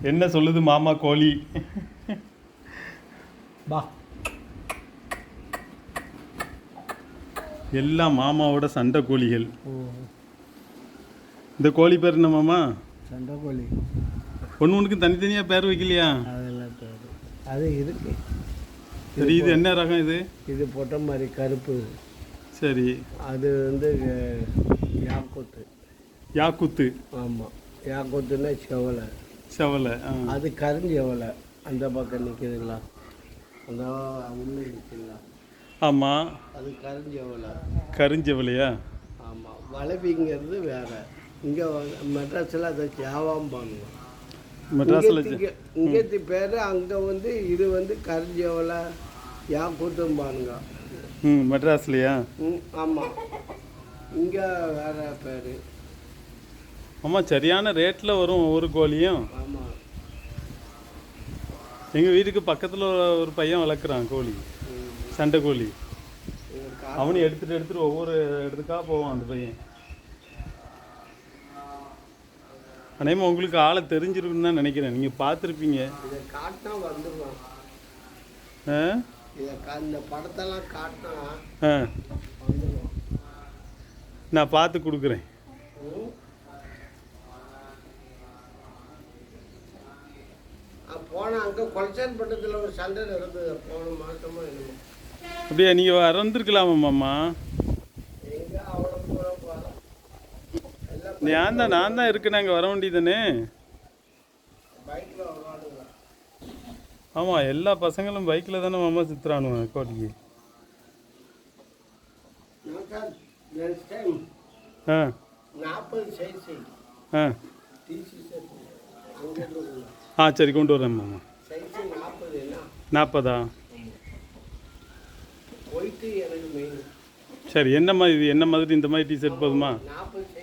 என்ன சொல்லுது மாமா கோழி? பா எல்லாம் மாமாவோட சண்டை கோழிகள். இந்த கோழி பேர் என்ன மாமா? சண்டை கோழி. ஒன்றுக்கு தனித்தனியாக பேர் வைக்கலையா? அதெல்லாம் பேர் அது இருக்கு. சரி, இது என்ன ரகம் இது? இது பொட்டை மாதிரி கருப்பு. சரி, அது வந்து யாக்கூத்து. யாக்குத்து. ஆமாம், யாக்கூத்துன்னா செவலை. செவலை. அது கருஞ்செவலை. அந்த பக்கம் நிற்குதுங்களா, அந்த உள்ளே நிற்குதுங்களா? ஆமாம், அது கருஞ்செவலை. கருஞ்செவலையா? ஆமாம். வளவிங்கிறது வேறு. இங்கே மெட்ராஸில் அதை ஜாவாம் பண்ணுங்க. மெட்ராஸில் இங்கேத்தி பேர், அங்கே வந்து இது வந்து கருஞ்செவலை யாக்கூத்தும் பாருங்க. மெட்ராஸ்லையா? ஆமாம், இங்கே வேறு பேர். ஆமாம், சரியான ரேட்டில் வரும் ஒவ்வொரு கோழியும். ஆமாம். எங்கள் வீட்டுக்கு பக்கத்தில் ஒரு பையன் வளர்க்குறான் கோழி, சண்டை கோழி. அவனு எடுத்துகிட்டு ஒவ்வொரு இடத்துக்காக போவான் அந்த பையன். அநேகமாக உங்களுக்கு ஆளை தெரிஞ்சிருக்குன்னு தான் நினைக்கிறேன். நீங்கள் பார்த்துருப்பீங்க. இதை காட்டினா வந்துடுவான். இந்த படத்தெல்லாம் காட்டினா வந்துடுவான். நான் பார்த்து கொடுக்குறேன். போனால் அங்கே கொலச்சான் பட்டத்தில் ஒரு சண்டை நடந்தது போன மாதமாக என்னமோ. அப்படியா? நீங்கள் வரந்துருக்கலாமா மாமா? எங்கே அவ்வளோ தூரம் நான் தான் இருக்கேன். அங்கே வர வேண்டியதானே? பைக்கில் வருவானுங்க. ஆமாம், எல்லா பசங்களும் பைக்கில் தானே மாமா சுற்றுறானுங்க கோழிக்கு. ஆ 40 சைஸ். ஆ ஆ சரி, கொண்டு வரேன் மாமா. சைஸ் 40. 40ஆ? ஒயிட்டு எனக்கு மெயின். சரி, என்ன மாதிரி இந்த மாதிரி டிஷர்ட் போதுமா? 40